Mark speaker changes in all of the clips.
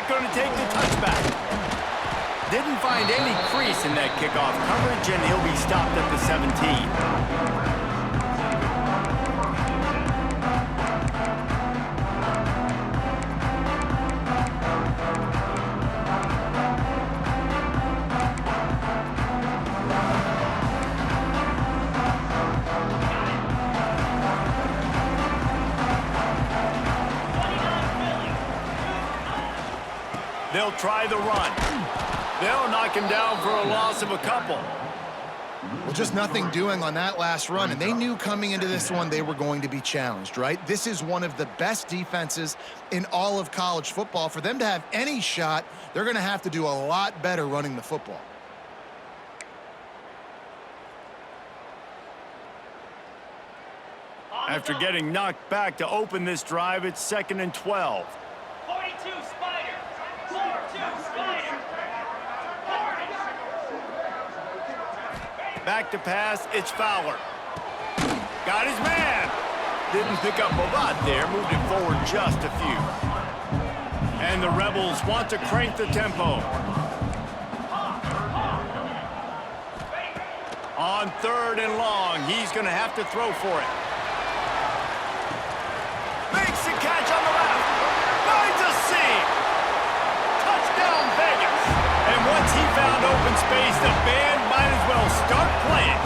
Speaker 1: going to take the touchback. Didn't find any crease in that kickoff coverage, and he'll be stopped at the 17. They'll try the run. They'll knock him down for a loss of a couple.
Speaker 2: Well, just nothing doing on that last run, and they knew coming into this one they were going to be challenged, right? This is one of the best defenses in all of college football. For them to have any shot, they're going to have to do a lot better running the football.
Speaker 1: After getting knocked back to open this drive, it's 2nd and 12.
Speaker 3: 42 Spider. 42 Spider.
Speaker 1: Back to pass, it's Fowler. Got his man. Didn't pick up a lot there, moved it forward just a few. And the Rebels want to crank the tempo. On 3rd and long, he's going to have to throw for it. Makes the catch on the left. Finds a seam. Touchdown, Vegas. And once he found open space, the band might as well start playing.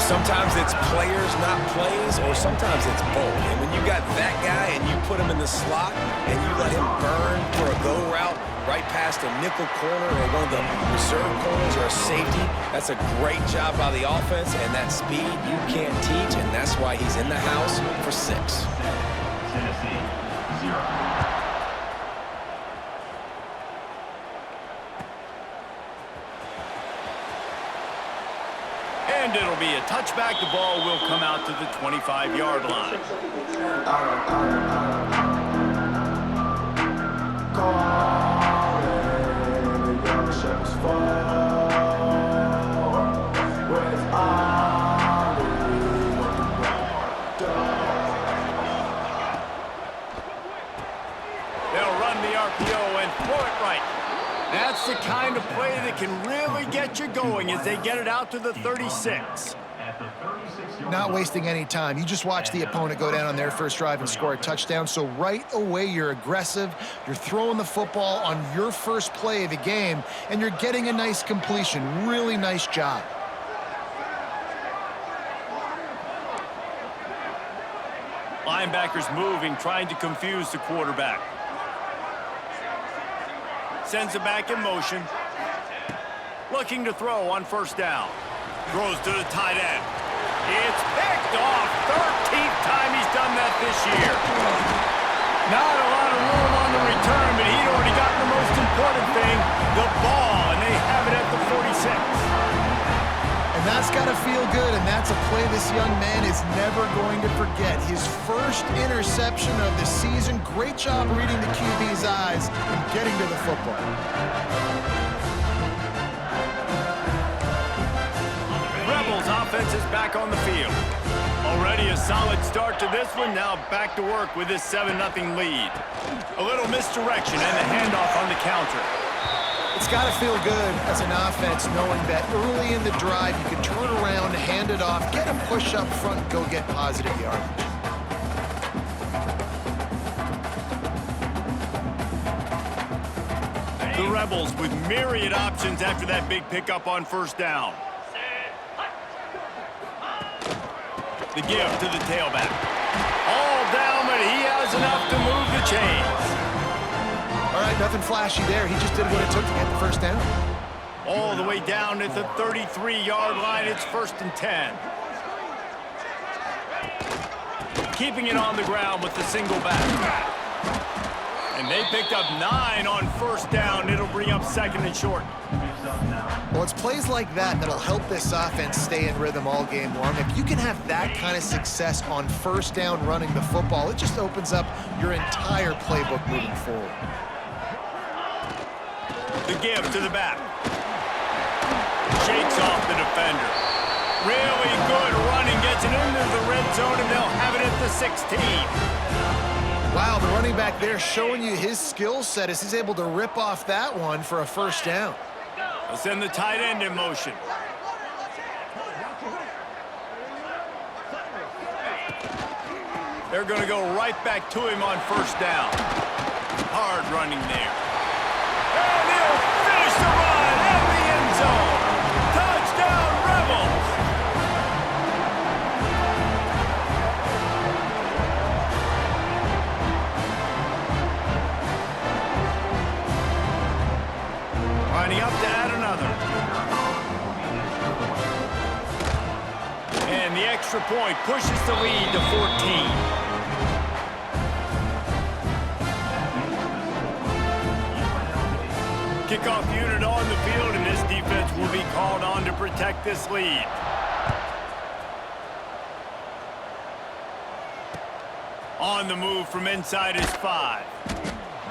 Speaker 4: Sometimes it's players, not plays, or sometimes it's both. And when you got that guy and you put him in the slot and you let him burn for a go route right past a nickel corner or one of the reserve corners or a safety, that's a great job by the offense, and that speed you can't teach, and that's why he's in the house for 6.
Speaker 5: Tennessee, 0.
Speaker 1: And it'll be a touchback. The ball will come out to the 25-yard line. They'll run the RPO and throw it right. That's the kind of play that can really get you going as they get it out to the 36.
Speaker 2: Not wasting any time. You just watch the opponent go down on their first drive and score a touchdown. So right away, you're aggressive. You're throwing the football on your first play of the game, and you're getting a nice completion. Really nice job.
Speaker 1: Linebackers moving, trying to confuse the quarterback. Sends it back in motion. Looking to throw on 1st down. Throws to the tight end. It's picked off. 13th time he's done that this year. Not a lot of room on the return, but he'd already gotten the most important thing, the ball, and they have it at the 46.
Speaker 2: And that's got to feel good, and that's a play this young man is never going to forget. His first interception of the season. Great job reading the QB's eyes and getting to the football.
Speaker 1: Rebels offense is back on the field. Already a solid start to this one. Now back to work with this 7-0 lead. A little misdirection and the handoff on the counter.
Speaker 2: It's got to feel good as an offense knowing that early in the drive you can turn around, hand it off, get a push up front, go get positive yardage.
Speaker 1: The Rebels with myriad options after that big pickup on 1st down. The give to the tailback. All down, but he has enough to move the chains.
Speaker 2: All right, nothing flashy there. He just did what it took to get the 1st down.
Speaker 1: All the way down at the 33-yard line, it's 1st and 10. Keeping it on the ground with the single back. And they picked up 9 on 1st down. It'll bring up 2nd and short.
Speaker 2: Well, it's plays like that that'll help this offense stay in rhythm all game long. If you can have that kind of success on 1st down running the football, it just opens up your entire playbook moving forward.
Speaker 1: The give to the back. Shakes off the defender. Really good running. Gets it into the red zone, and they'll have it at the 16.
Speaker 2: Wow, the running back there showing you his skill set as he's able to rip off that one for a first down.
Speaker 1: They'll send the tight end in motion. They're going to go right back to him on first down. Hard running there. And he'll finish the run at the end zone. Touchdown, Rebels! Lining up to add another. And the extra point pushes the lead to 14. Kickoff unit on the field, and this defense will be called on to protect this lead. On the move from inside his 5.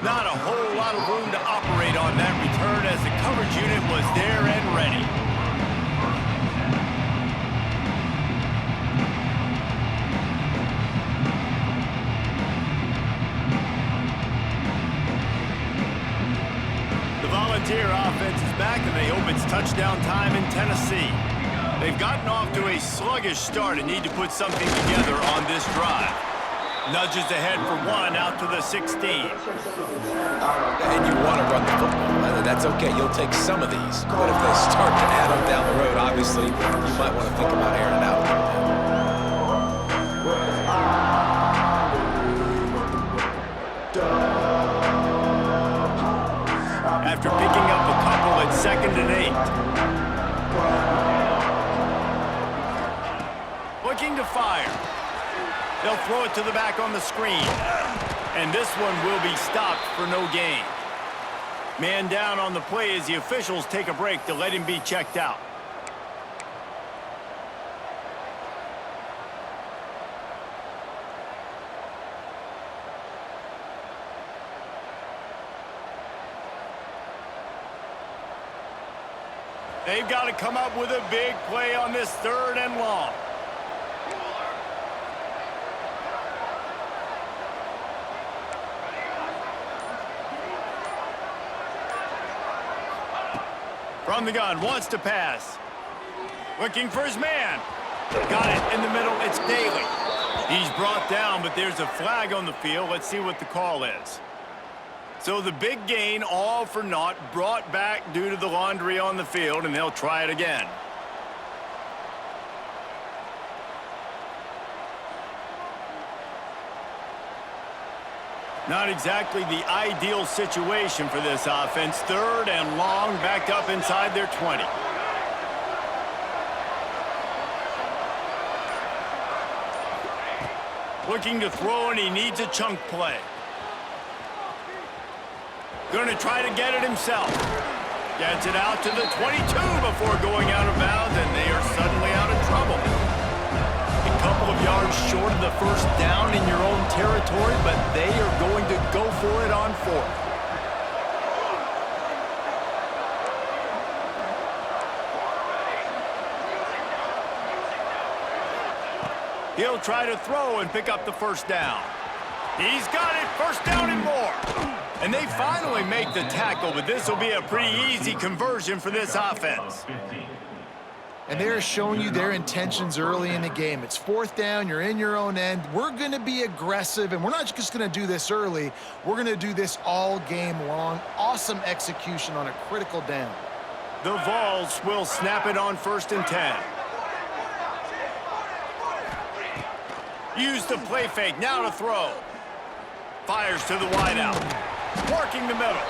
Speaker 1: Not a whole lot of room to operate on that return as the coverage unit was there and ready. Volunteer offense is back, and they hope it's touchdown time in Tennessee. They've gotten off to a sluggish start and need to put something together on this drive. Nudges ahead for 1 out to the 16.
Speaker 4: And you want to run the football. That's okay. You'll take some of these. But if they start to add them down the road, obviously, you might want to think about airing it out a little bit.
Speaker 1: After picking up a couple at 2nd and 8. Looking to fire. They'll throw it to the back on the screen. And this one will be stopped for no gain. Man down on the play as the officials take a break to let him be checked out. They've got to come up with a big play on this 3rd and long. From the gun, wants to pass. Looking for his man. Got it in the middle, it's Daly. He's brought down, but there's a flag on the field. Let's see what the call is. So the big gain, all for naught, brought back due to the laundry on the field, and they'll try it again. Not exactly the ideal situation for this offense. 3rd and long, backed up inside their 20. Looking to throw, and he needs a chunk play. Going to try to get it himself. Gets it out to the 22 before going out of bounds, and they are suddenly out of trouble. A couple of yards short of the first down in your own territory, but they are going to go for it on 4th. He'll try to throw and pick up the first down. He's got it, first down and more. And they finally make the tackle, but this will be a pretty easy conversion for this offense.
Speaker 2: And they're showing you their intentions early in the game. It's 4th down, you're in your own end. We're going to be aggressive, and we're not just going to do this early. We're going to do this all game long. Awesome execution on a critical down.
Speaker 1: The Vols will snap it on 1st and 10. Use the play fake, now to throw. Fires to the wideout. Working the middle.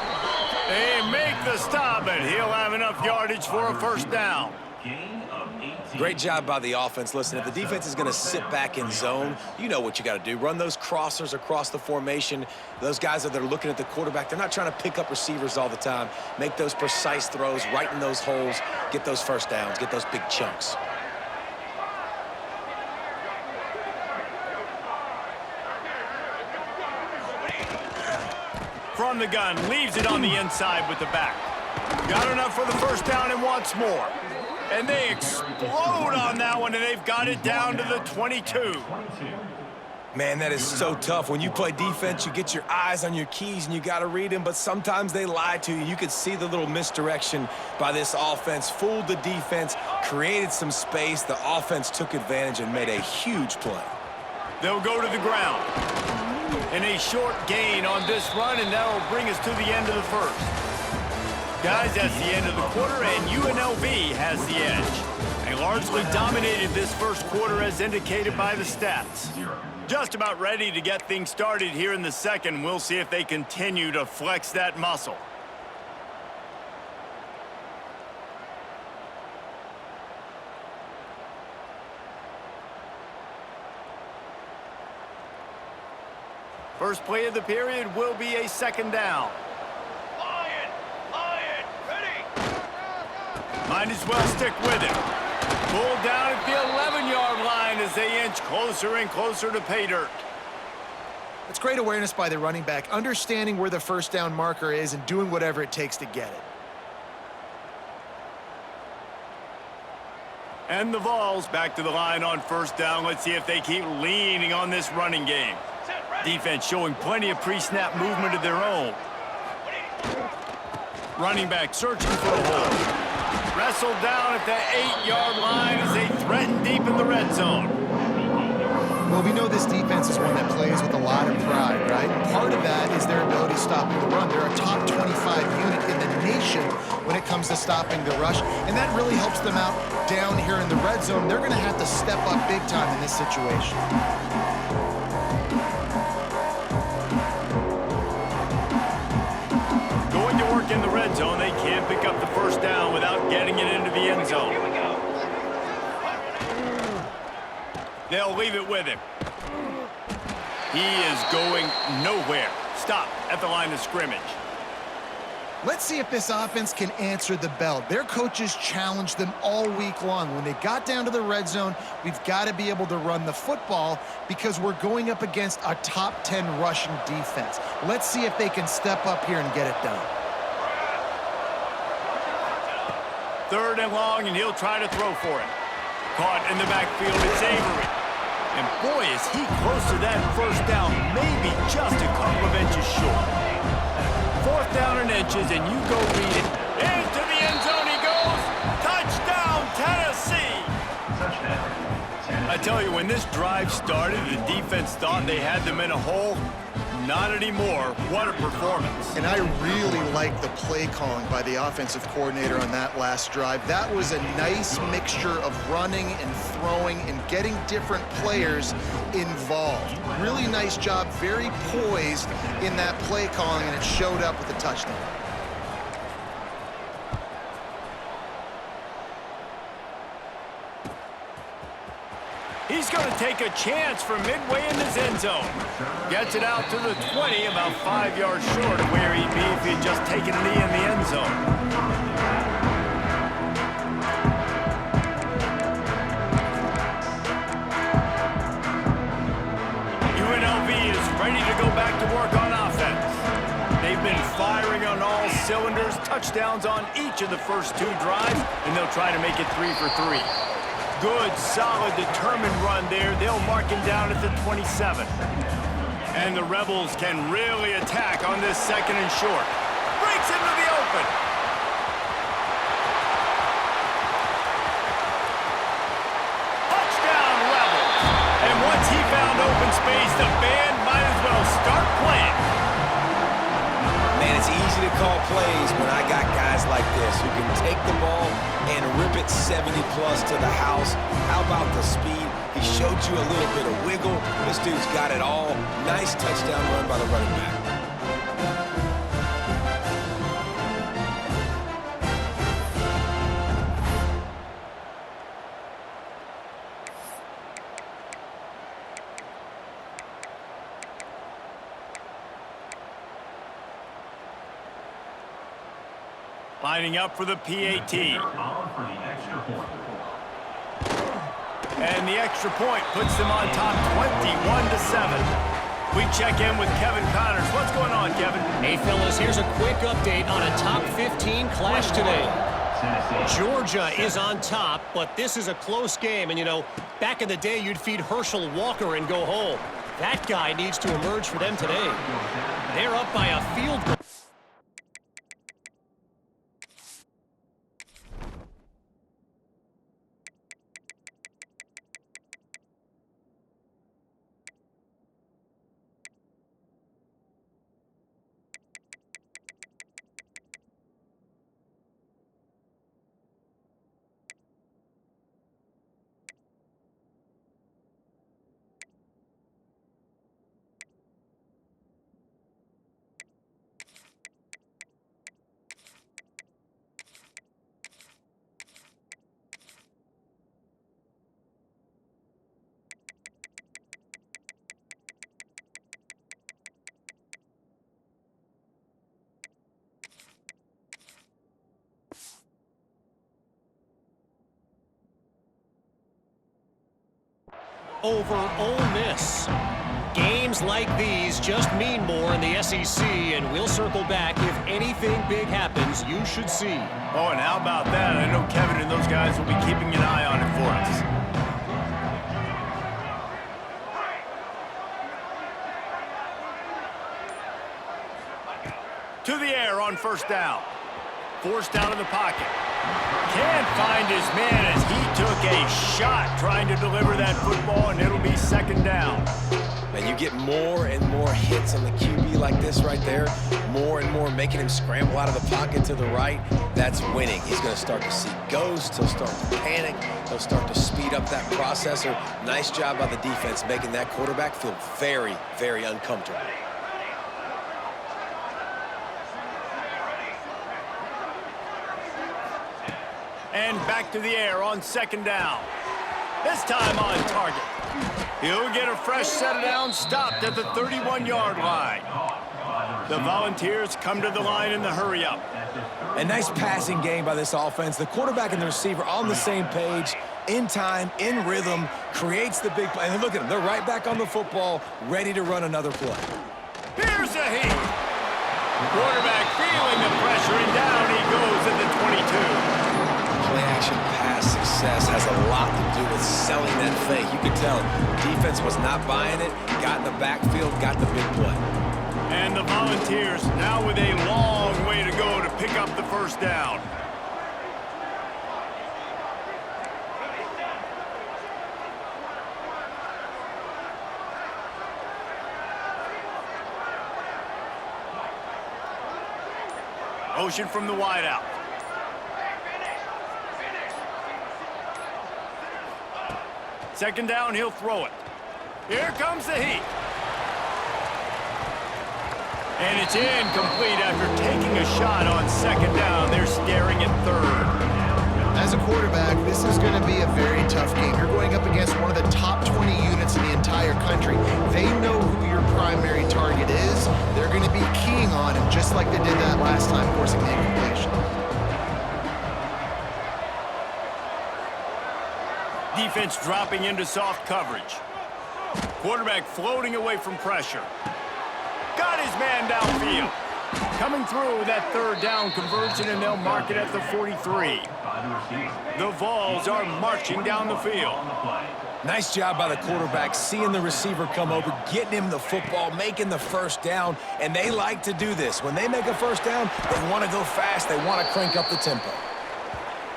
Speaker 1: They make the stop, and he'll have enough yardage for a first down.
Speaker 4: Great job by the offense. Listen, if the defense is going to sit back in zone, you know what you got to do. Run those crossers across the formation. Those guys that are looking at the quarterback, they're not trying to pick up receivers all the time. Make those precise throws, right in those holes, get those first downs, get those big chunks.
Speaker 1: From the gun, leaves it on the inside with the back. Got enough for the first down and wants more. And they explode on that one, and they've got it down to the 22.
Speaker 4: Man, that is so tough. When you play defense, you get your eyes on your keys and you got to read them, but sometimes they lie to you. You could see the little misdirection by this offense, fooled the defense, created some space. The offense took advantage and made a huge play.
Speaker 1: They'll go to the ground. And a short gain on this run, and that will bring us to the end of the first. Guys, that's the end of the quarter, and UNLV has the edge. They largely dominated this first quarter as indicated by the stats. Just about ready to get things started here in the second. We'll see if they continue to flex that muscle. First play of the period will be a second down.
Speaker 3: Lion, ready.
Speaker 1: Might as well stick with it. Pulled down at the 11-yard line as they inch closer and closer to pay dirt.
Speaker 2: It's great awareness by the running back, understanding where the first down marker is and doing whatever it takes to get it.
Speaker 1: And the Vols back to the line on first down. Let's see if they keep leaning on this running game. Defense showing plenty of pre-snap movement of their own. Running back searching for a hole. Wrestled down at the 8-yard line as they threaten deep in the red zone.
Speaker 2: Well, we know this defense is one that plays with a lot of pride, right? Part of that is their ability stopping the run. They're a top 25 unit in the nation when it comes to stopping the rush, and that really helps them out down here in the red zone. They're going to have to step up big time in this situation.
Speaker 1: In the red zone, they can't pick up the first down without getting it into the end zone.
Speaker 3: Here we go.
Speaker 1: They'll leave it with him. He is going nowhere. Stop at the line of scrimmage.
Speaker 2: Let's see if this offense can answer the bell. Their coaches challenged them all week long. When they got down to the red zone, we've got to be able to run the football because we're going up against a top 10 rushing defense. Let's see if they can step up here and get it done.
Speaker 1: Third and long, and he'll try to throw for it. Caught in the backfield, it's Avery. And boy, is he close to that first down, maybe just a couple of inches short. Fourth down and inches, and you go read it. Into the end zone he goes. Touchdown, Tennessee! I tell you, when this drive started, the defense thought they had them in a hole. Not anymore. What a performance.
Speaker 2: And I really like the play calling by the offensive coordinator on that last drive. That was a nice mixture of running and throwing and getting different players involved. Really nice job, very poised in that play calling, and it showed up with a touchdown.
Speaker 1: He's going to take a chance from midway in his end zone. Gets it out to the 20, about 5 yards short of where he'd be if he'd just taken a knee in the end zone. UNLV is ready to go back to work on offense. They've been firing on all cylinders, touchdowns on each of the first 2 drives, and they'll try to make it 3 for 3. Good, solid, determined run there. They'll mark him down at the 27. And the Rebels can really attack on this second and short. Breaks into the open. Touchdown, Rebels. And once he found open space, the band might as well start playing.
Speaker 4: Man, it's easy to call plays when I got guys like this who can take the ball and rip it 70-plus to the house. How about the speed? He showed you a little bit of wiggle. This dude's got it all. Nice touchdown run by the running back.
Speaker 1: Lining up for the PAT. And the extra point puts them on top 21-7. We check in with Kevin Connors. What's going on, Kevin?
Speaker 6: Hey, fellas, here's a quick update on a top 15 clash today. Georgia is on top, but this is a close game. And, you know, back in the day, you'd feed Herschel Walker and go home. That guy needs to emerge for them today. They're up by a field goal. Over Ole Miss. Games like these just mean more in the SEC, and we'll circle back if anything big happens you should see.
Speaker 1: Oh, and how about that? I know Kevin and those guys will be keeping an eye on it for us. To the air on first down. Forced out of the pocket. Can't find his man as he took a shot trying to deliver that football, and it'll be second down.
Speaker 4: And you get more and more hits on the QB like this right there, more and more making him scramble out of the pocket to the right. That's winning. He's going to start to see ghosts. He'll start to panic. He'll start to speed up that processor. Nice job by the defense making that quarterback feel very, very uncomfortable.
Speaker 1: And back to the air on second down. This time on target. He'll get a fresh set of downs stopped at the 31-yard line. The Volunteers come to the line in the hurry-up.
Speaker 4: A nice passing game by this offense. The quarterback and the receiver on the same page, in time, in rhythm, creates the big play. And look at them. They're right back on the football, ready to run another play.
Speaker 1: Here's a heat. Quarterback feeling the pressure, and down he goes at the 22.
Speaker 4: Play-action pass success has a lot to do with selling that fake. You could tell defense was not buying it, got in the backfield, got the big play.
Speaker 1: And the Volunteers now with a long way to go to pick up the first down. Motion from the wideout. Second down, he'll throw it. Here comes the heat. And it's incomplete after taking a shot on second down. They're staring at third.
Speaker 2: As a quarterback, this is going to be a very tough game. You're going up against one of the top 20 units in the entire country. They know who your primary target is. They're going to be keying on him, just like they did that last time, forcing the incompletion.
Speaker 1: Defense dropping into soft coverage. Quarterback floating away from pressure. Got his man downfield. Coming through with that third down conversion, and they'll mark it at the 43. The Vols are marching down the field.
Speaker 4: Nice job by the quarterback, seeing the receiver come over, getting him the football, making the first down, and they like to do this. When they make a first down, they want to go fast. They want to crank up the tempo.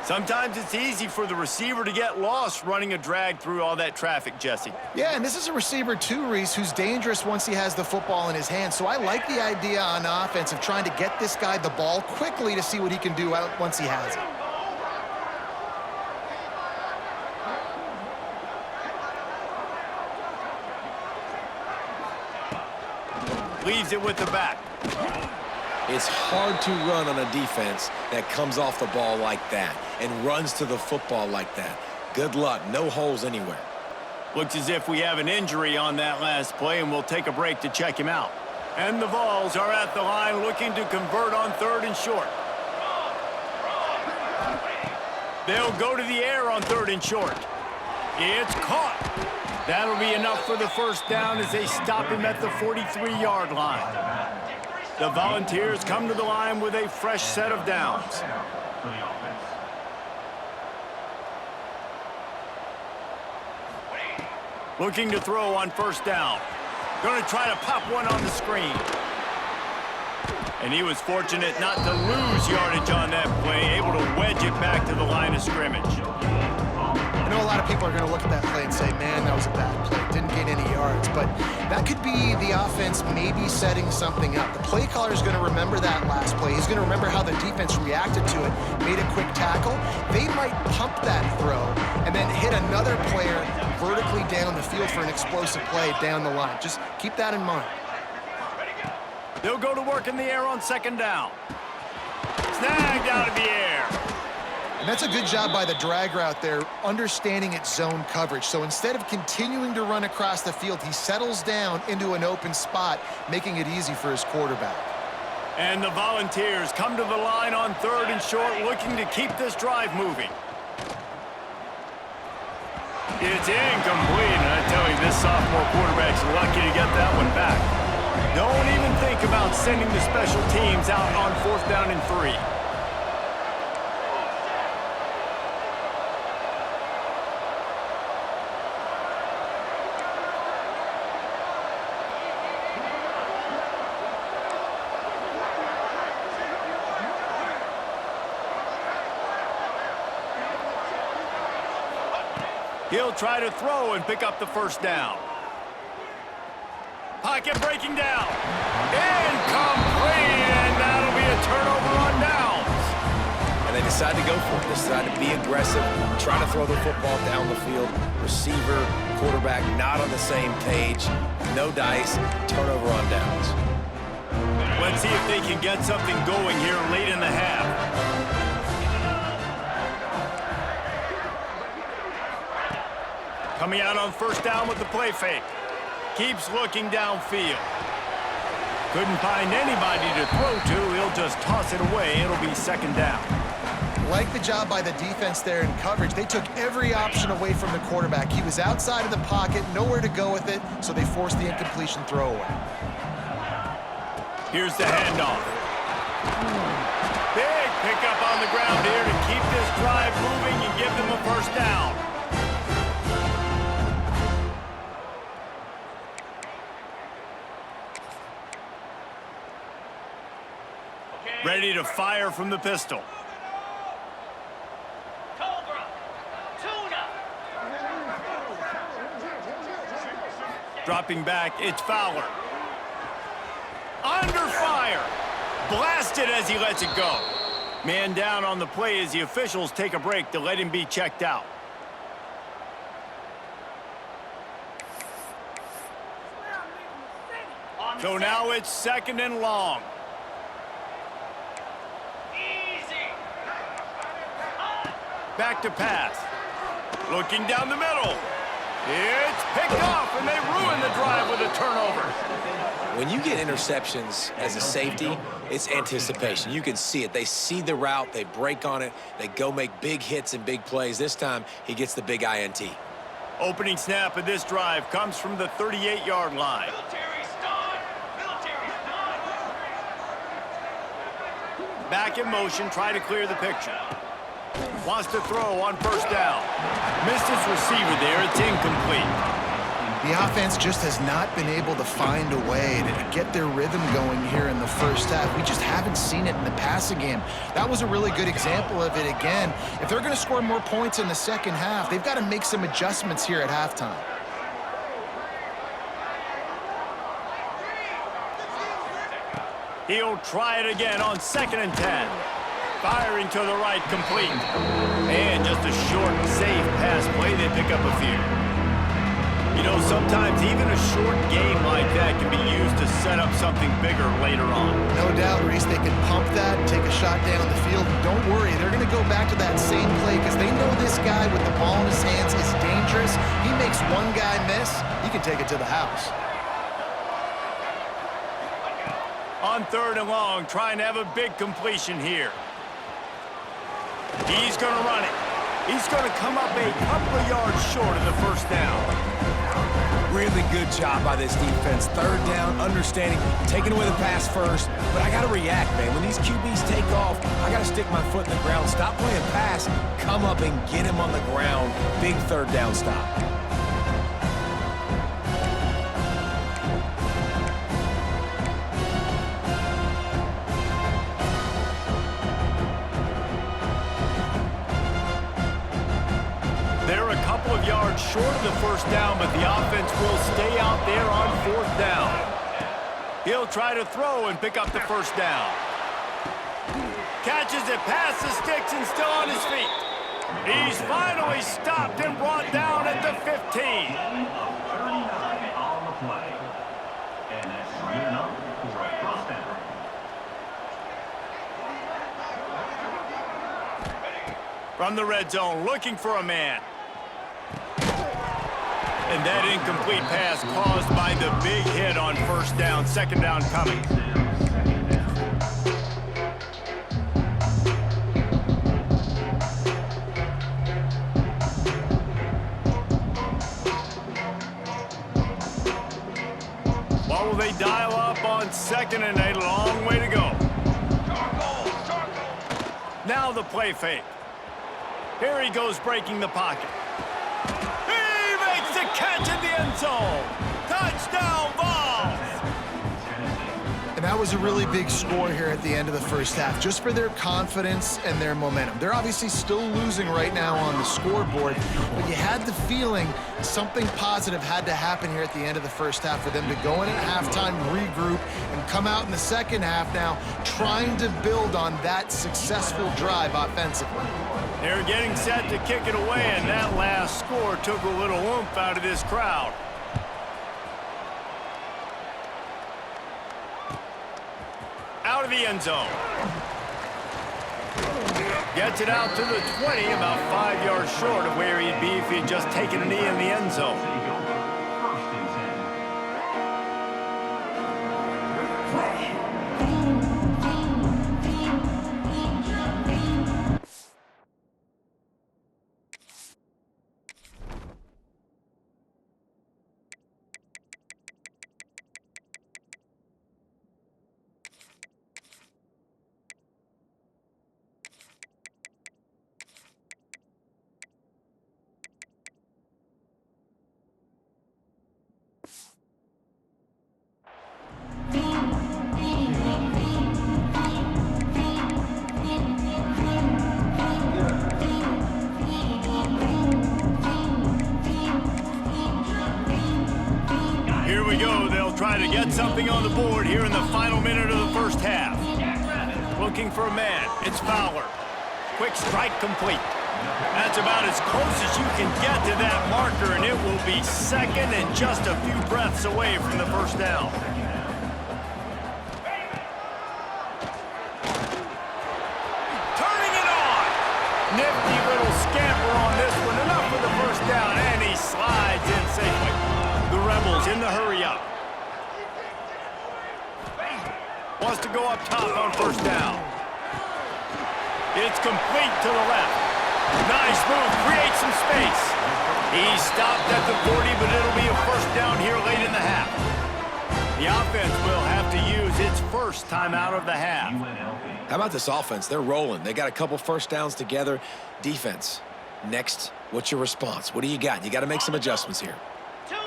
Speaker 1: Sometimes it's easy for the receiver to get lost running a drag through all that traffic, Jesse.
Speaker 2: Yeah, and this is a receiver too, Reese, who's dangerous once he has the football in his hands. So I like the idea on offense of trying to get this guy the ball quickly to see what he can do once he has it.
Speaker 1: Leaves it with the back.
Speaker 4: It's hard to run on a defense that comes off the ball like that and runs to the football like that. Good luck. No holes anywhere.
Speaker 1: Looks as if we have an injury on that last play, and we'll take a break to check him out. And the Vols are at the line looking to convert on third and short. They'll go to the air on third and short. It's caught. That'll be enough for the first down as they stop him at the 43-yard line. The Volunteers come to the line with a fresh set of downs. Looking to throw on first down. Going to try to pop one on the screen. And he was fortunate not to lose yardage on that play, able to wedge it back to the line of scrimmage.
Speaker 2: I know a lot of people are going to look at that play and say, man, that was a bad play. Didn't gain any yards. But that could be the offense maybe setting something up. The play caller is going to remember that last play. He's going to remember how the defense reacted to it, made a quick tackle. They might pump that throw and then hit another player vertically down the field for an explosive play down the line. Just keep that in mind.
Speaker 1: They'll go to work in the air on second down. Snagged out of the air.
Speaker 2: And that's a good job by the drag route there, understanding its zone coverage. So instead of continuing to run across the field, he settles down into an open spot, making it easy for his quarterback.
Speaker 1: And the Volunteers come to the line on third and short, looking to keep this drive moving. It's incomplete, and I tell you, this sophomore quarterback's lucky to get that one back. Don't even think about sending the special teams out on 4th down and 3. He'll try to throw and pick up the first down. Pocket breaking down. Incomplete, and that'll be a turnover on downs.
Speaker 4: And they decide to go for it. They decide to be aggressive, try to throw the football down the field. Receiver, quarterback not on the same page. No dice, turnover on downs.
Speaker 1: Let's see if they can get something going here late in the half. Coming out on first down with the play fake. Keeps looking downfield. Couldn't find anybody to throw to. He'll just toss it away. It'll be second down.
Speaker 2: Like the job by the defense there in coverage. They took every option away from the quarterback. He was outside of the pocket, nowhere to go with it, so they forced the incompletion throwaway.
Speaker 1: Here's the handoff. Big pickup on the ground here to keep this drive moving and give them a first down. Ready to fire from the pistol.
Speaker 3: Cobra. Tuna.
Speaker 1: Dropping back, it's Fowler. Under fire. Blasted as he lets it go. Man down on the play as the officials take a break to let him be checked out. So now it's second and long. Back to pass. Looking down the middle. It's picked off, and they ruin the drive with a turnover.
Speaker 4: When you get interceptions as a safety, it's anticipation. You can see it. They see the route. They break on it. They go make big hits and big plays. This time, he gets the big INT.
Speaker 1: Opening snap of this drive comes from the 38-yard line.
Speaker 3: Military's done. Military's done.
Speaker 1: Back in motion, try to clear the picture. Wants to throw on first down. Missed his receiver there. It's incomplete.
Speaker 2: The offense just has not been able to find a way to get their rhythm going here in the first half. We just haven't seen it in the passing game. That was a really good example of it again. If they're going to score more points in the second half, they've got to make some adjustments here at halftime.
Speaker 1: He'll try it again on 2nd and 10. Firing to the right, complete. And just a short, safe pass play. They pick up a few. You know, sometimes even a short game like that can be used to set up something bigger later on.
Speaker 2: No doubt, Reese, they can pump that and take a shot down the field. And don't worry, they're going to go back to that same play because they know this guy with the ball in his hands is dangerous. He makes one guy miss, he can take it to the house.
Speaker 1: On 3rd and long, trying to have a big completion here. He's going to run it. He's going to come up a couple of yards short of the first down.
Speaker 4: Really good job by this defense. 3rd down, understanding, taking away the pass first. But I got to react, man. When these QBs take off, I got to stick my foot in the ground. Stop playing pass. Come up and get him on the ground. Big 3rd down stop.
Speaker 1: couple of yards short of the first down, but the offense will stay out there on fourth down. He'll try to throw and pick up the first down. Catches it past the sticks and still on his feet. He's finally stopped and brought down at the 15.
Speaker 5: 39 on the play. And that's 3-0 for a first down.
Speaker 1: From the red zone, looking for a man. And that incomplete pass caused by the big hit on first down. Second down coming. What will they dial up on second and a long way to go? Now the play fake. Here he goes breaking the pocket. He makes the catch in the end zone. Touchdown, Vols!
Speaker 2: And that was a really big score here at the end of the first half, just for their confidence and their momentum. They're obviously still losing right now on the scoreboard, but you had the feeling something positive had to happen here at the end of the first half for them to go in at halftime, regroup, and come out in the second half now trying to build on that successful drive offensively.
Speaker 1: They're getting set to kick it away, and that last score took a little oomph out of this crowd. Out of the end zone. Gets it out to the 20, about 5 yards short of where he'd be if he'd just taken a knee in the end zone.
Speaker 5: First and 10.
Speaker 1: Here we go. They'll try to get something on the board here in the final minute of the first half. Looking for a man. It's Fowler. Quick strike complete. That's about as close as you can get to that marker, and it will be second and just a few breaths away from the first down. Turning it on. Nifty little scamper on this one. Enough for the first down, and he slides in safely. The Rebels in the hurry-up. Wants to go up top on first down. It's complete to the left. Nice move, creates some space. He stopped at the 40, but it'll be a first down here late in the half. The offense will have to use its first timeout of the half.
Speaker 5: UNLV.
Speaker 4: How about this offense? They're rolling. They got a couple first downs together. Defense. Next, what's your response? What do you got? You got to make some adjustments here.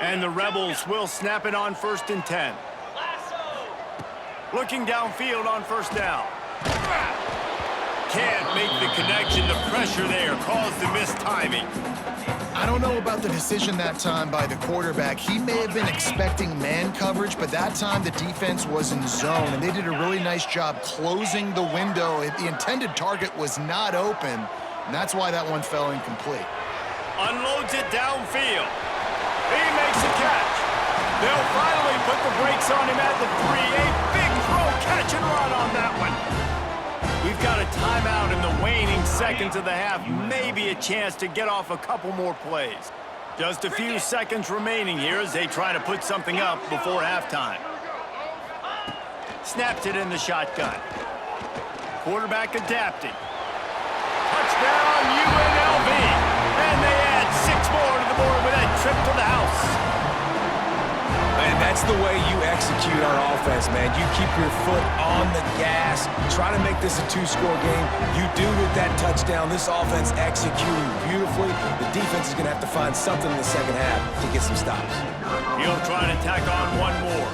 Speaker 1: And the Rebels will snap it on first and 10. Looking downfield on first down. Can't make the connection. The pressure there caused the mistiming.
Speaker 2: I don't know about the decision that time by the quarterback. He may have been expecting man coverage, but that time the defense was in zone, and they did a really nice job closing the window. The intended target was not open, and that's why that one fell incomplete.
Speaker 1: Unloads it downfield. He makes a catch. They'll finally put the brakes on him at the 3. A big throw, catch and run on that one. We've got a timeout in the waning seconds of the half. Maybe a chance to get off a couple more plays. Just a few seconds remaining here as they try to put something up before halftime. Snaps it in the shotgun. Quarterback adapting. Touchdown, UNLV. And they add 6 more to the board with that trip to the house.
Speaker 4: And that's the way you execute on offense, man. You keep your foot on the gas. Try to make this a 2-score game. You do with that touchdown. This offense executing beautifully. The defense is going to have to find something in the second half to get some stops.
Speaker 1: He'll try to tack on one more.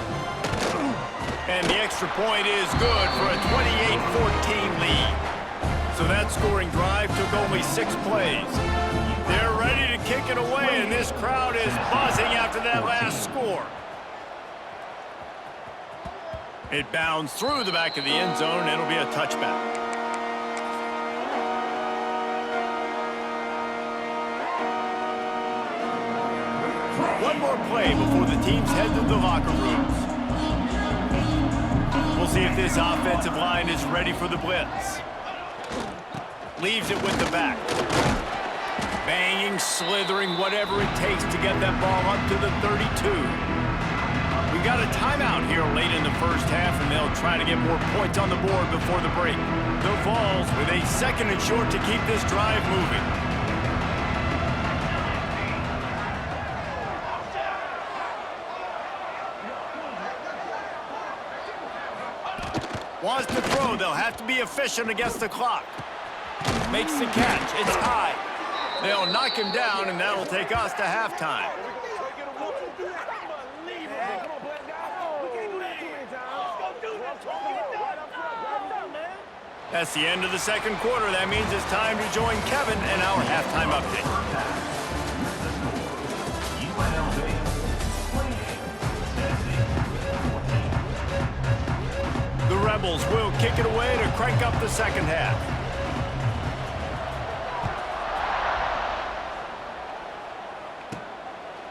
Speaker 1: And the extra point is good for a 28-14 lead. So that scoring drive took only 6 plays. They're ready to kick it away, and this crowd is buzzing after that last score. It bounds through the back of the end zone, and it'll be a touchback. One more play before the teams head to the locker rooms. We'll see if this offensive line is ready for the blitz. Leaves it with the back. Banging, slithering, whatever it takes to get that ball up to the 32. We got a timeout here late in the first half, and they'll try to get more points on the board before the break. The Vols with a 2nd and short to keep this drive moving. Wants to throw. They'll have to be efficient against the clock. Makes the catch. It's high. They'll knock him down, and that'll take us to halftime. That's the end of the 2nd quarter. That means it's time to join Kevin in our halftime update.
Speaker 5: UNLV 28,
Speaker 1: The Rebels will kick it away to crank up the 2nd half.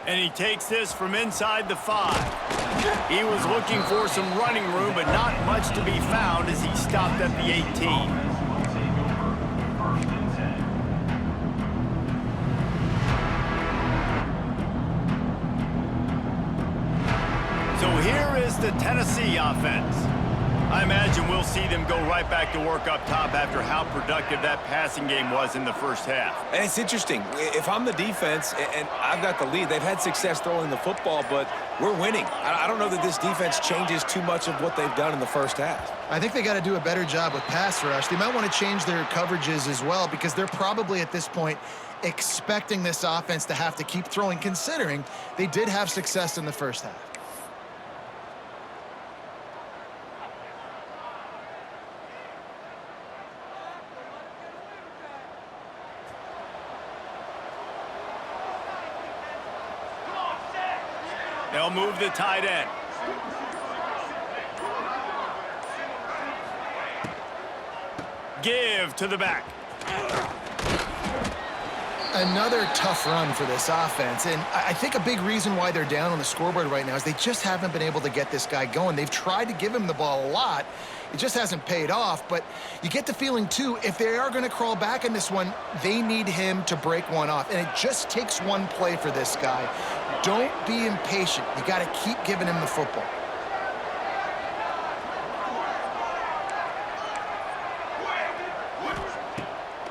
Speaker 1: And he takes this from inside the 5. He was looking for some running room, but not much to be found as he stopped at the 18.
Speaker 5: First and 10.
Speaker 1: So here is the Tennessee offense. I imagine we'll see them go right back to work up top after how productive that passing game was in the first half.
Speaker 4: And it's interesting. If I'm the defense and I've got the lead, they've had success throwing the football, but we're winning. I don't know that this defense changes too much of what they've done in the first half.
Speaker 2: I think they got to do a better job with pass rush. They might want to change their coverages as well, because they're probably at this point expecting this offense to have to keep throwing, considering they did have success in the first half.
Speaker 1: They'll move the tight end. Give to the back.
Speaker 2: Another tough run for this offense, and I think a big reason why they're down on the scoreboard right now is they just haven't been able to get this guy going. They've tried to give him the ball a lot. It just hasn't paid off, but you get the feeling, too, if they are going to crawl back in this one, they need him to break one off, and it just takes one play for this guy. Don't be impatient. You got to keep giving him the football.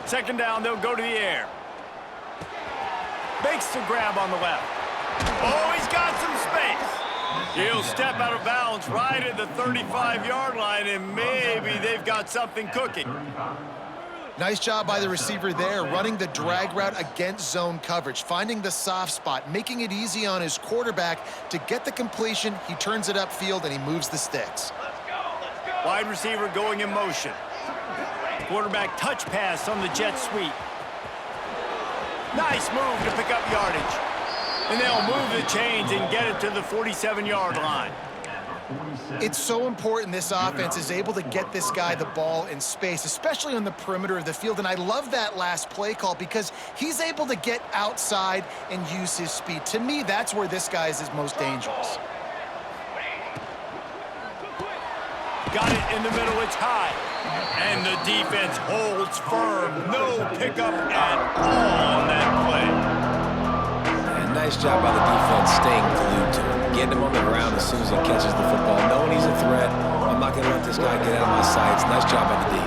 Speaker 1: Second down, they'll go to the air. Makes the grab on the left. Oh, he's got some space. He'll step out of bounds right at the 35-yard line, and maybe they've got something cooking.
Speaker 2: Nice job by the receiver there, running the drag route against zone coverage, finding the soft spot, making it easy on his quarterback to get the completion. He turns it upfield, and he moves the sticks.
Speaker 1: Wide receiver going in motion. Quarterback touch pass on the jet sweep. Nice move to pick up yardage. And they'll move the chains and get it to the 47-yard line.
Speaker 2: It's so important this offense is able to get this guy the ball in space, especially on the perimeter of the field. And I love that last play call because he's able to get outside and use his speed. To me, that's where this guy is his most dangerous.
Speaker 1: Got it in the middle, it's high. And the defense holds firm. No pickup at all on that play.
Speaker 4: And nice job by the defense staying glued to him, getting him on the ground as soon as he catches the football, knowing he's a threat. I'm not going to let this guy get out of my sights. Nice job by the D.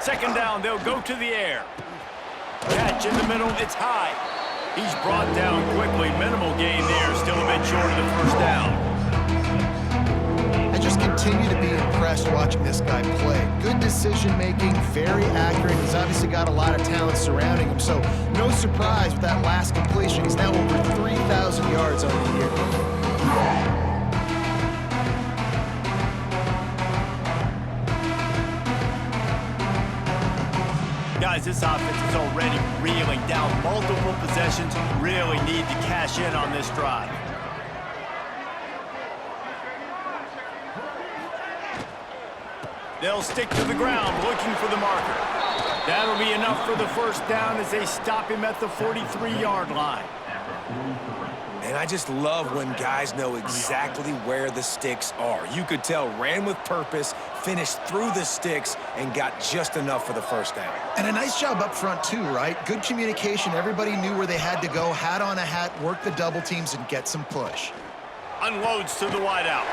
Speaker 1: Second down, they'll go to the air. Catch in the middle, it's high. He's brought down quickly. Minimal gain there, still a bit short of the first down.
Speaker 2: I just continue to be impressed watching this guy play. Good decision-making, very accurate. He's obviously got a lot of talent surrounding him, so no surprise with that last completion. He's now over 3,000 yards on the year.
Speaker 1: Guys, this offense is already reeling down multiple possessions. Really need to cash in on this drive. They'll stick to the ground looking for the marker. That'll be enough for the first down as they stop him at the 43-yard line.
Speaker 4: And I just love when guys know exactly where the sticks are. You could tell ran with purpose, finished through the sticks, and got just enough for the first down.
Speaker 2: And a nice job up front too, right? Good communication. Everybody knew where they had to go, hat on a hat, work the double teams, and get some push.
Speaker 1: Unloads to the wideout.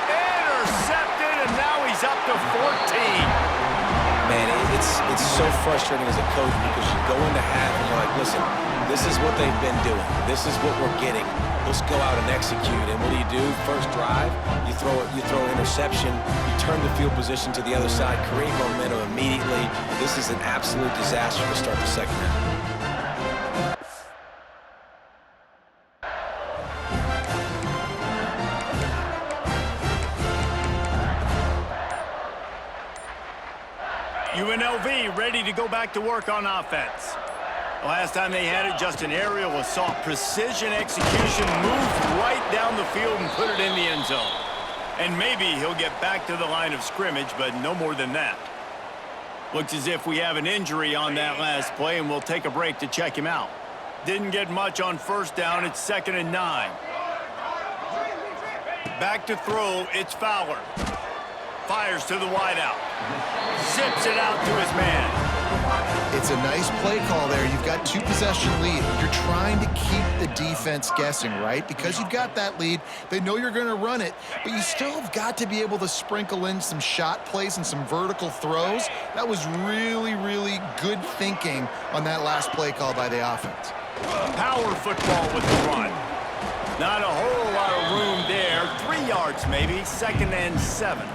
Speaker 1: Intercepted, and now he's up to 14.
Speaker 4: Man, it's so frustrating as a coach because you go into half and you're like, listen, this is what they've been doing. This is what we're getting. Let's go out and execute. And what do? First drive, you throw an interception, you turn the field position to the other side, create momentum immediately. This is an absolute disaster to start the second half.
Speaker 1: UNLV ready to go back to work on offense. The last time they had it, just an aerial assault. Precision execution, moved right down the field and put it in the end zone. And maybe he'll get back to the line of scrimmage, but no more than that. Looks as if we have an injury on that last play, and we'll take a break to check him out. Didn't get much on first down. It's 2nd and 9. Back to throw. It's Fowler. Fires to the wideout. Zips it out to his man.
Speaker 2: It's a nice play call there. You've got 2-possession lead. You're trying to keep the defense guessing, right? Because you've got that lead, they know you're going to run it, but you still have got to be able to sprinkle in some shot plays and some vertical throws. That was really, really good thinking on that last play call by the offense.
Speaker 1: Power football with the run. Not a whole lot of room there. 3 yards maybe. 2nd and 7.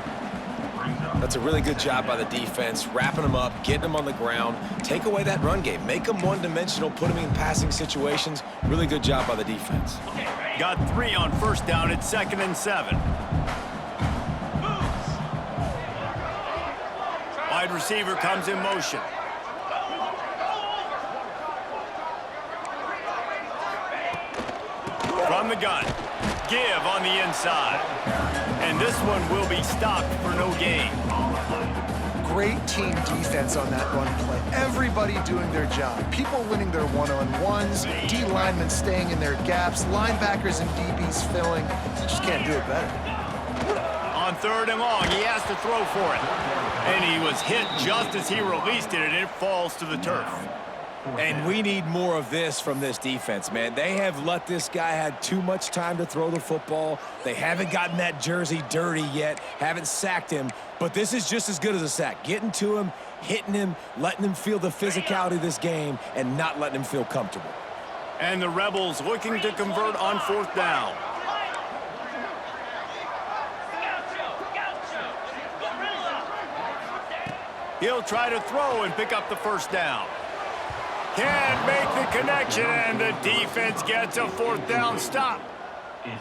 Speaker 4: That's a really good job by the defense, wrapping them up, getting them on the ground, take away that run game, make them one-dimensional, put them in passing situations. Really good job by the defense.
Speaker 1: Got 3 on first down. It's 2nd and 7. Wide receiver comes in motion. From the gun. Give on the inside. And this one will be stopped for no gain.
Speaker 2: Great team defense on that run play. Everybody doing their job. People winning their one-on-ones, D linemen staying in their gaps, linebackers and DBs filling. You just can't do it better.
Speaker 1: On 3rd and long, he has to throw for it. And he was hit just as he released it, and it falls to the turf.
Speaker 4: And we need more of this from this defense, man. They have let this guy have too much time to throw the football. They haven't gotten that jersey dirty yet, haven't sacked him. But this is just as good as a sack. Getting to him, hitting him, letting him feel the physicality of this game, and not letting him feel comfortable.
Speaker 1: And the Rebels looking to convert on 4th down. He'll try to throw and pick up the first down. Can't make the connection, and the defense gets a 4th down stop.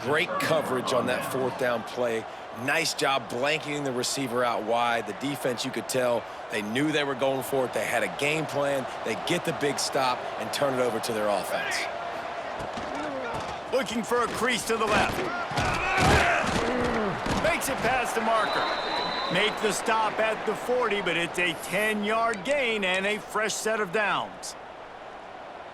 Speaker 4: Great coverage on that 4th down play. Nice job blanketing the receiver out wide. The defense, you could tell, they knew they were going for it. They had a game plan. They get the big stop and turn it over to their offense.
Speaker 1: Looking for a crease to the left. Makes it past the marker. Make the stop at the 40, but it's a 10-yard gain and a fresh set of downs.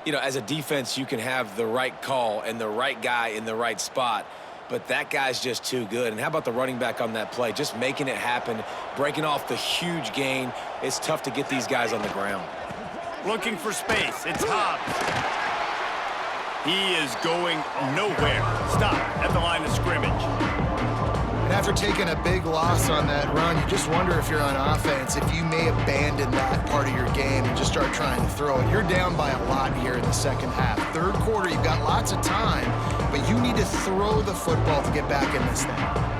Speaker 4: You know, as a defense, you can have the right call and the right guy in the right spot, but that guy's just too good. And how about the running back on that play? Just making it happen, breaking off the huge gain. It's tough to get these guys on the ground.
Speaker 1: Looking for space. It's Hobbs. He is going nowhere. Stop at the line of scrimmage.
Speaker 2: And after taking a big loss on that run, you just wonder if you're on offense, if you may abandon that part of your game and just start trying to throw it. You're down by a lot here in the second half. 3rd quarter, you've got lots of time, but you need to throw the football to get back in this thing.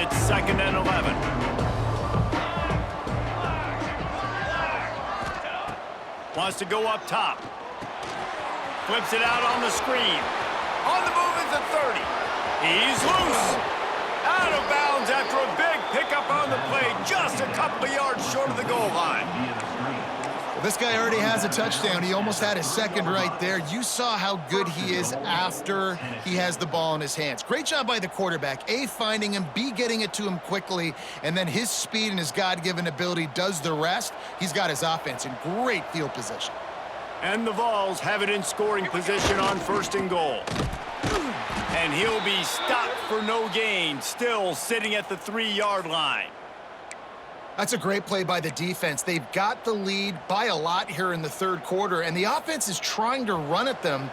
Speaker 1: it's 2nd and 11. Wants to go up top. Flips it out on the screen. On the move is the 30. He's loose. Out of bounds after a big pickup on the play, just a couple of yards short of the goal line.
Speaker 2: Well, this guy already has a touchdown. He almost had his second right there. You saw how good he is after he has the ball in his hands. Great job by the quarterback. A, finding him, B, getting it to him quickly, and then his speed and his God-given ability does the rest. He's got his offense in great field position.
Speaker 1: And the Vols have it in scoring position on 1st and goal. And he'll be stopped for no gain, still sitting at the 3-yard line.
Speaker 2: That's a great play by the defense. They've got the lead by a lot here in the 3rd quarter, and the offense is trying to run at them,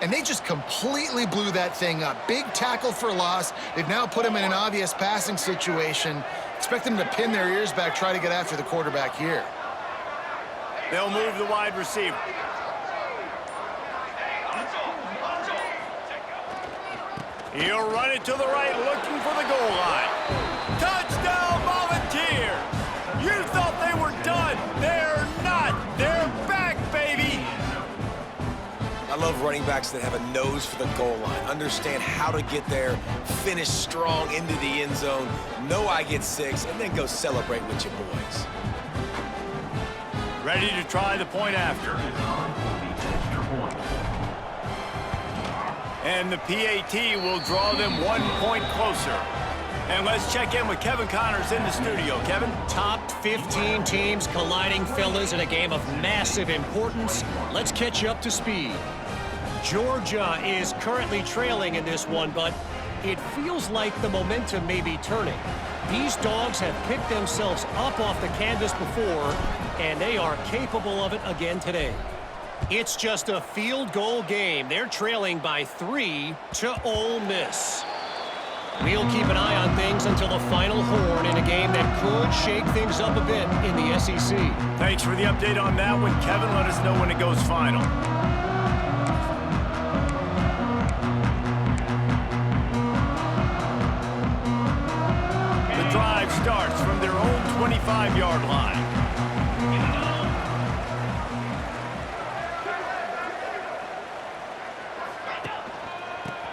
Speaker 2: and they just completely blew that thing up. Big tackle for loss. They've now put him in an obvious passing situation. Expect them to pin their ears back, try to get after the quarterback here.
Speaker 1: They'll move the wide receiver. He'll run it to the right, looking for the goal line. Touchdown, Volunteers! You thought they were done. They're not. They're back, baby.
Speaker 4: I love running backs that have a nose for the goal line, understand how to get there, finish strong into the end zone, know I get 6, and then go celebrate with your boys.
Speaker 1: Ready to try the point after. And the PAT will draw them 1 point closer. And let's check in with Kevin Connors in the studio. Kevin?
Speaker 6: Top 15 teams colliding, fellas, in a game of massive importance. Let's catch you up to speed. Georgia is currently trailing in this one, but it feels like the momentum may be turning. These dogs have picked themselves up off the canvas before, and they are capable of it again today. It's just a field goal game. They're trailing by 3 to Ole Miss. We'll keep an eye on things until the final horn in a game that could shake things up a bit in the SEC.
Speaker 1: Thanks for the update on that one, Kevin. Let us know when it goes final. The drive starts from their own 25-yard line.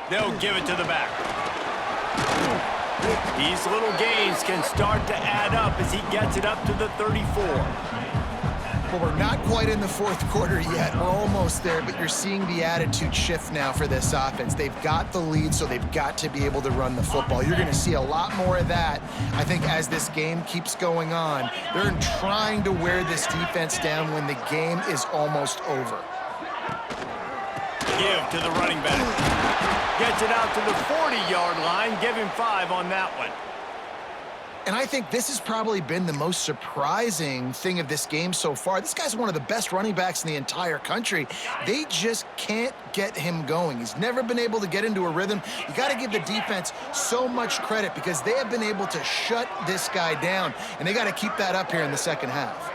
Speaker 1: They'll give it to the back. These little gains can start to add up as he gets it up to the 34.
Speaker 2: Well, we're not quite in the 4th quarter yet. We're almost there, but you're seeing the attitude shift now for this offense. They've got the lead, so they've got to be able to run the football. You're going to see a lot more of that, I think, as this game keeps going on. They're trying to wear this defense down when the game is almost over.
Speaker 1: Give to the running back. Gets it out to the 40-yard line. Give him 5 on that one.
Speaker 2: And I think this has probably been the most surprising thing of this game so far. This guy's one of the best running backs in the entire country. They just can't get him going. He's never been able to get into a rhythm. You got to give the defense so much credit because they have been able to shut this guy down, and they got to keep that up here in the 2nd half.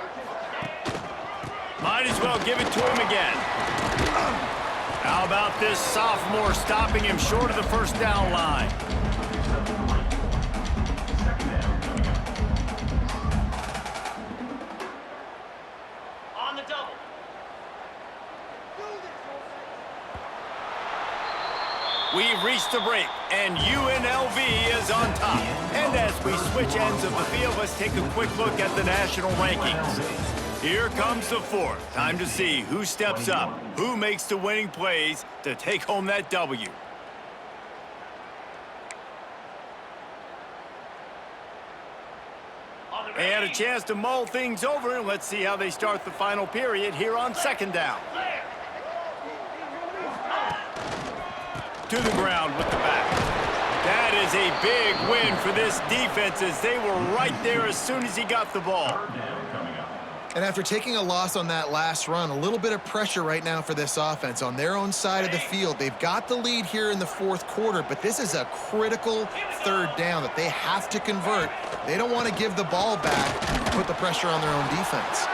Speaker 1: Might as well give it to him again. How about this sophomore stopping him short of the 1st down line?
Speaker 3: On the double.
Speaker 1: We've reached the break, and UNLV is on top. And as we switch ends of the field, let's take a quick look at the national rankings. Here comes the 4th. Time to see who steps up, who makes the winning plays to take home that W. They had a chance to mull things over, and let's see how they start the final period here on 2nd down. To the ground with the back. That is a big win for this defense as they were right there as soon as he got the ball.
Speaker 2: And after taking a loss on that last run, a little bit of pressure right now for this offense on their own side of the field. They've got the lead here in the 4th quarter, but this is a critical 3rd down that they have to convert. They don't want to give the ball back, put the pressure on their own defense.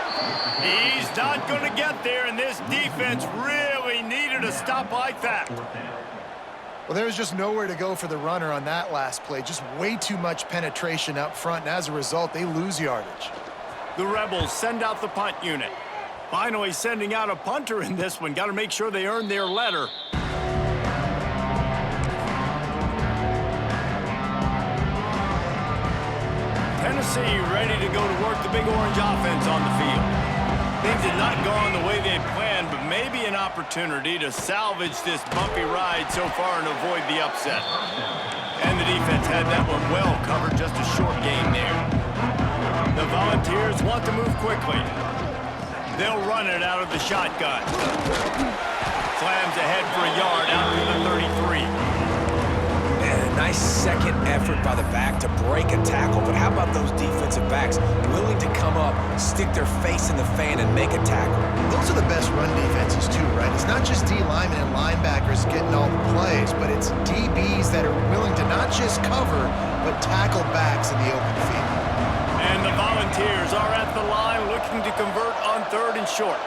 Speaker 1: He's not going to get there, and this defense really needed a stop like that.
Speaker 2: Well, there was just nowhere to go for the runner on that last play. Just way too much penetration up front, and as a result, they lose yardage.
Speaker 1: The Rebels send out the punt unit. Finally sending out a punter in this one. Got to make sure they earn their letter. Tennessee ready to go to work the Big Orange offense on the field. Things did not go on the way they had planned, but maybe an opportunity to salvage this bumpy ride so far and avoid the upset. And the defense had that one well covered, just a short game there. The Volunteers want to move quickly. They'll run it out of the shotgun. Slams ahead for a yard out to the 33.
Speaker 4: And a nice second effort by the back to break a tackle. But how about those defensive backs willing to come up, stick their face in the fan, and make a tackle?
Speaker 2: Those are the best run defenses too, right? It's not just D linemen and linebackers getting all the plays, but it's DBs that are willing to not just cover, but tackle backs in the open field.
Speaker 1: And the Volunteers are at the line looking to convert on 3rd and short.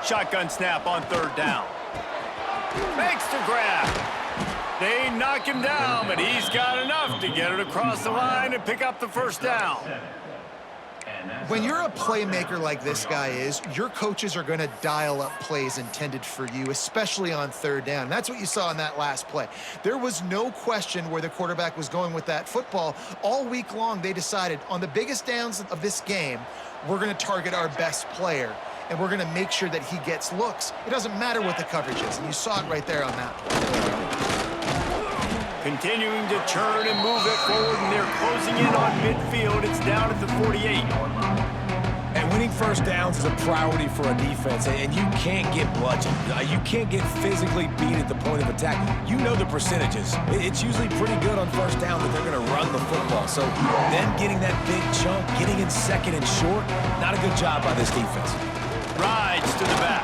Speaker 1: Shotgun snap on 3rd down. Makes the grab. They knock him down, but he's got enough to get it across the line and pick up the 1st down.
Speaker 2: When you're a playmaker like this guy is, your coaches are going to dial up plays intended for you, especially on 3rd down. That's what you saw in that last play. There was no question where the quarterback was going with that football. All week long, they decided on the biggest downs of this game, we're going to target our best player, and we're going to make sure that he gets looks. It doesn't matter what the coverage is, and you saw it right there on that play.
Speaker 1: Continuing to turn and move it forward, and they're closing in on midfield. It's down at the 48.
Speaker 4: And winning 1st downs is a priority for a defense, and you can't get bludgeoned. You can't get physically beat at the point of attack. You know the percentages. It's usually pretty good on 1st down that they're going to run the football. So them getting that big chunk, getting in 2nd and short, not a good job by this defense.
Speaker 1: Rides to the back.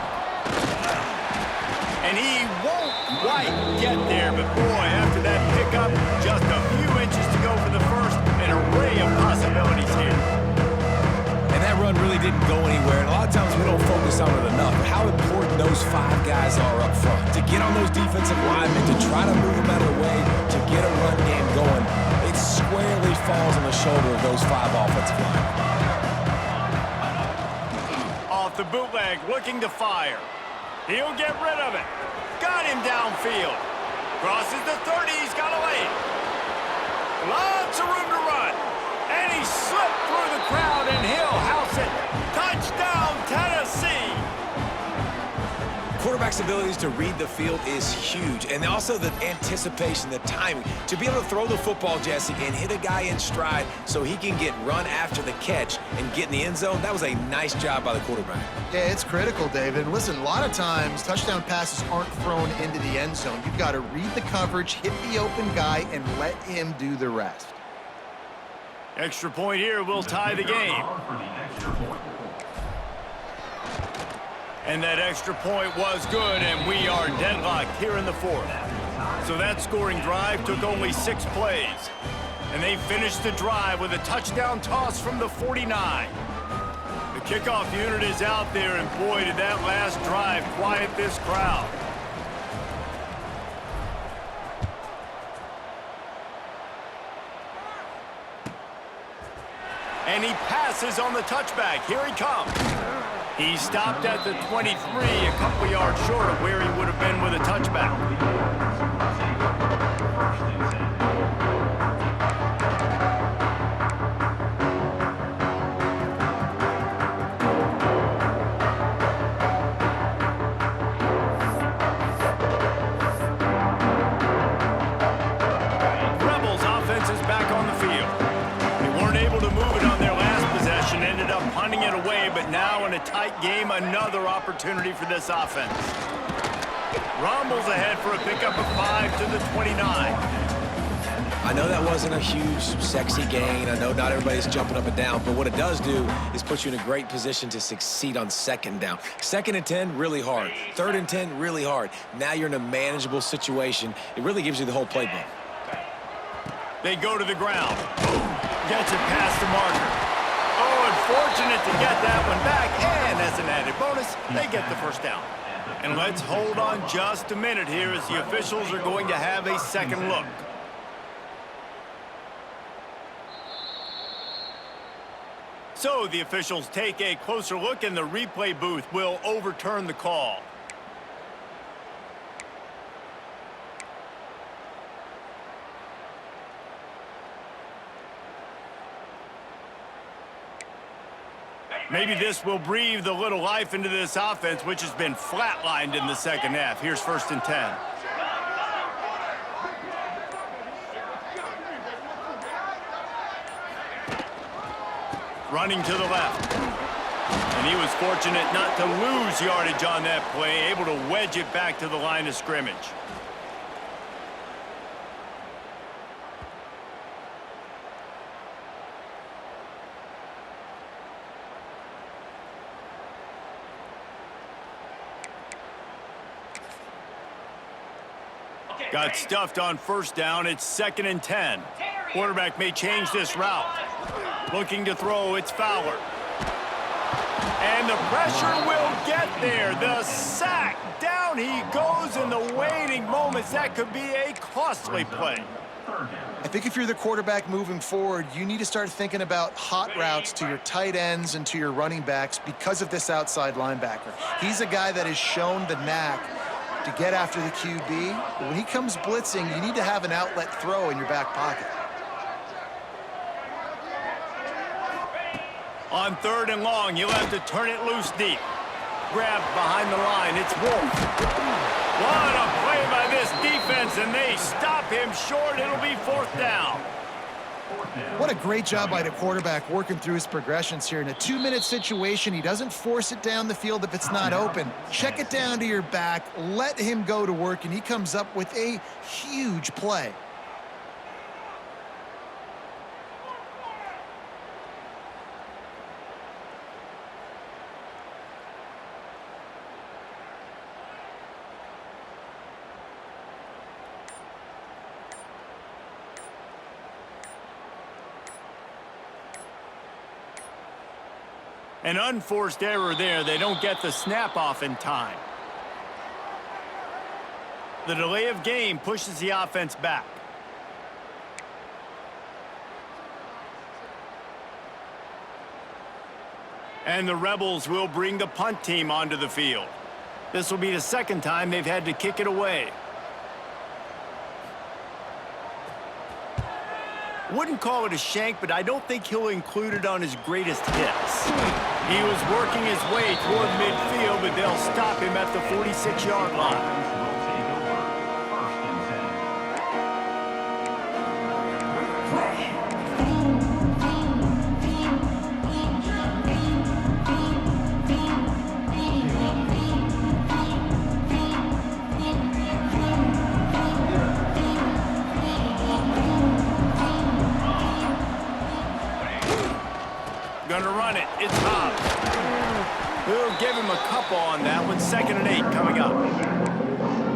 Speaker 1: And he won't quite get there, but boy, after that pickup, just a few inches to go for the 1st, an array of possibilities here.
Speaker 4: And that run really didn't go anywhere, and a lot of times we don't focus on it enough. How important those 5 guys are up front. To get on those defensive linemen, to try to move them out of the way, to get a run game going, it squarely falls on the shoulder of those 5 offensive linemen.
Speaker 1: Off the bootleg, looking to fire. He'll get rid of it. Got him downfield. Crosses the 30, he's got a lane. Lots of room to run. And he slipped through the crowd, and he'll house it. Touchdown, Tennessee.
Speaker 4: Quarterback's abilities to read the field is huge, and also the anticipation, the timing. To be able to throw the football, Jesse, and hit a guy in stride so he can get run after the catch and get in the end zone, that was a nice job by the quarterback.
Speaker 2: Yeah, it's critical, David. Listen, a lot of times, touchdown passes aren't thrown into the end zone. You've got to read the coverage, hit the open guy, and let him do the rest.
Speaker 1: Extra point here will tie the game. And that extra point was good, and we are deadlocked here in the 4th. So that scoring drive took only 6 plays. And they finished the drive with a touchdown toss from the 49. The kickoff unit is out there, and boy, did that last drive quiet this crowd. And he passes on the touchback. Here he comes. He stopped at the 23, a couple yards short of where he would have been with a touchback. Rebels offense is back on the field. They weren't able to move it on their last possession, ended up punting it away, but now in a tight game, another opportunity for this offense. Rumbles ahead for a pickup of 5 to the 29.
Speaker 4: I know that wasn't a huge, sexy gain. I know not everybody's jumping up and down, but what it does do is put you in a great position to succeed on 2nd down. 2nd and 10, really hard. 3rd and 10, really hard. Now you're in a manageable situation. It really gives you the whole playbook.
Speaker 1: They go to the ground. Gets it past the marker. Oh, unfortunate to get that one back. And as an added bonus, they get the first down. And let's hold on just a minute here as the officials are going to have a second look. So the officials take a closer look, and the replay booth will overturn the call. Maybe this will breathe a little life into this offense, which has been flatlined in the second half. Here's 1st and 10. Running to the left. And he was fortunate not to lose yardage on that play, able to wedge it back to the line of scrimmage. Got stuffed on 1st down. It's 2nd and 10. Quarterback may change this route. Looking to throw, it's Fowler. And the pressure will get there. The sack. Down he goes in the waiting moments. That could be a costly play.
Speaker 2: I think if you're the quarterback moving forward, you need to start thinking about hot routes to your tight ends and to your running backs because of this outside linebacker. He's a guy that has shown the knack to get after the QB. But when he comes blitzing, you need to have an outlet throw in your back pocket.
Speaker 1: On 3rd and long, you'll have to turn it loose deep. Grabbed behind the line, it's Wolf. What a play by this defense, and they stop him short. It'll be 4th down.
Speaker 2: What a great job by the quarterback working through his progressions here. In a 2-minute situation, he doesn't force it down the field if it's not open. Check it down to your back, let him go to work, and he comes up with a huge play.
Speaker 1: An unforced error there. They don't get the snap off in time. The delay of game pushes the offense back. And the Rebels will bring the punt team onto the field. This will be the 2nd time they've had to kick it away. Wouldn't call it a shank, but I don't think he'll include it on his greatest hits. He was working his way toward midfield, but they'll stop him at the 46-yard line. Gonna run it. It's Hobbs. We'll give him a couple on that one. 2nd and 8 coming up.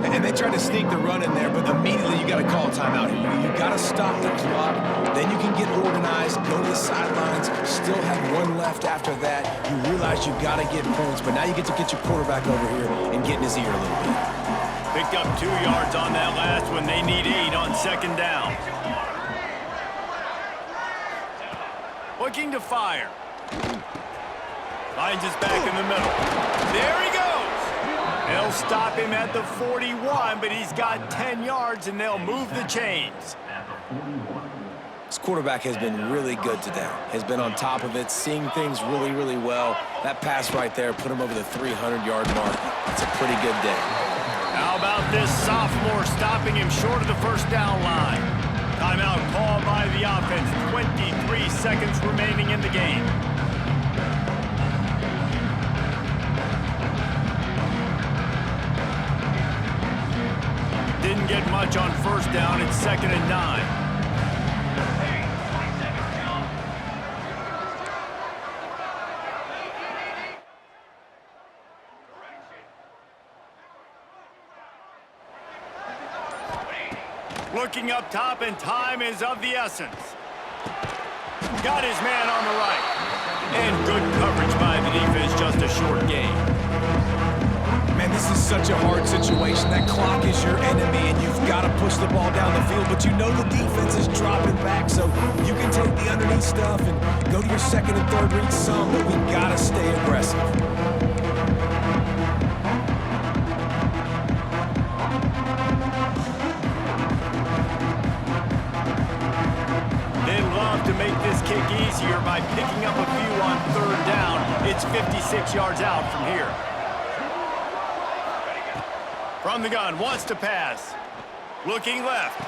Speaker 4: And they tried to sneak the run in there, but immediately you got to call a timeout here. You got to stop the clock. Then you can get organized, go to the sidelines, still have one left after that. You realize you got to get points, but now you get to get your quarterback over here and get in his ear a little bit.
Speaker 1: Picked up 2 yards on that last one. They need 8 on 2nd down. Looking to fire. Finds his back in the middle. There he goes. They'll stop him at the 41, but he's got 10 yards, and they'll move the chains.
Speaker 4: This quarterback has been really good today. Has been on top of it, seeing things really, really well. That pass right there put him over the 300-yard mark. That's a pretty good day.
Speaker 1: How about this sophomore stopping him short of the 1st down line? Timeout called by the offense. 23 seconds remaining in the game. Didn't get much on 1st down. It's 2nd and 9. Looking up top, and time is of the essence. got his man on the right. And good coverage by the defense, just a short gain.
Speaker 4: Man, this is such a hard situation. That clock is your enemy, and you've got to push the ball down the field. But you know the defense is dropping back, so you can take the underneath stuff and go to your second and third read some, but we've got to stay aggressive.
Speaker 1: They'd love to make this kick easier by picking up a few on third down. It's 56 yards out from here. From the gun, wants to pass. Looking left.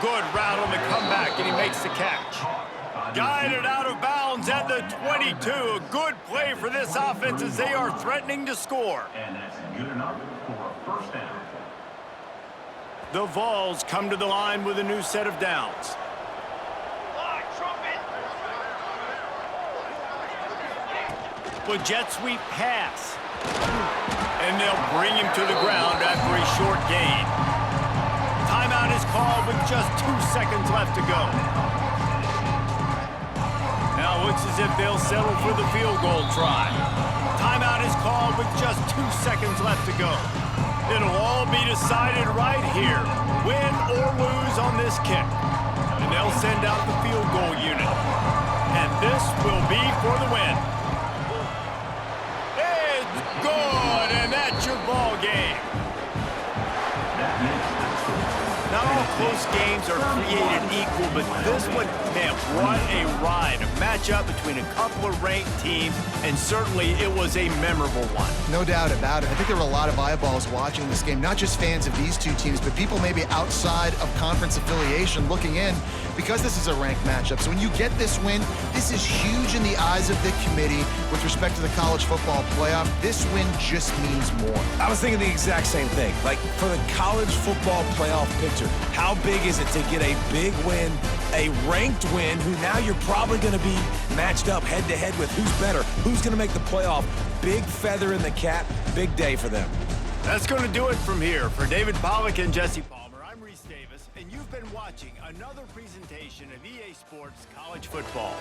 Speaker 1: Good route on the comeback, and he makes the catch. Guided out of bounds at the 22. A good play for this offense as they are threatening to score.
Speaker 5: And that's good enough for a first down.
Speaker 1: The Vols come to the line with a new set of downs. With jet sweep pass. And they'll bring him to the ground after a short gain. Timeout is called with just 2 seconds left to go. Now it looks as if they'll settle for the field goal try. Timeout is called with just 2 seconds left to go. It'll all be decided right here, win or lose on this kick. And they'll send out the field goal unit. And this will be for the win. Good, and that's your ball game. Not all close games are created equal, but this one, man, what a ride. A matchup between a couple of ranked teams, and certainly it was a memorable one.
Speaker 2: No doubt about it. I think there were a lot of eyeballs watching this game, not just fans of these two teams, but people maybe outside of conference affiliation looking in because this is a ranked matchup. So when you get this win, this is huge in the eyes of the committee with respect to the college football playoff. This win just means more.
Speaker 4: I was thinking the exact same thing. Like, for the college football playoff picture, how big is it to get a big win, a ranked win, who now you're probably going to be matched up head-to-head with who's better, who's going to make the playoff. Big feather in the cap, big day for them.
Speaker 1: That's going to do it from here. For David Pollack and Jesse Palmer, I'm Reese Davis, and you've been watching another presentation of EA Sports College Football.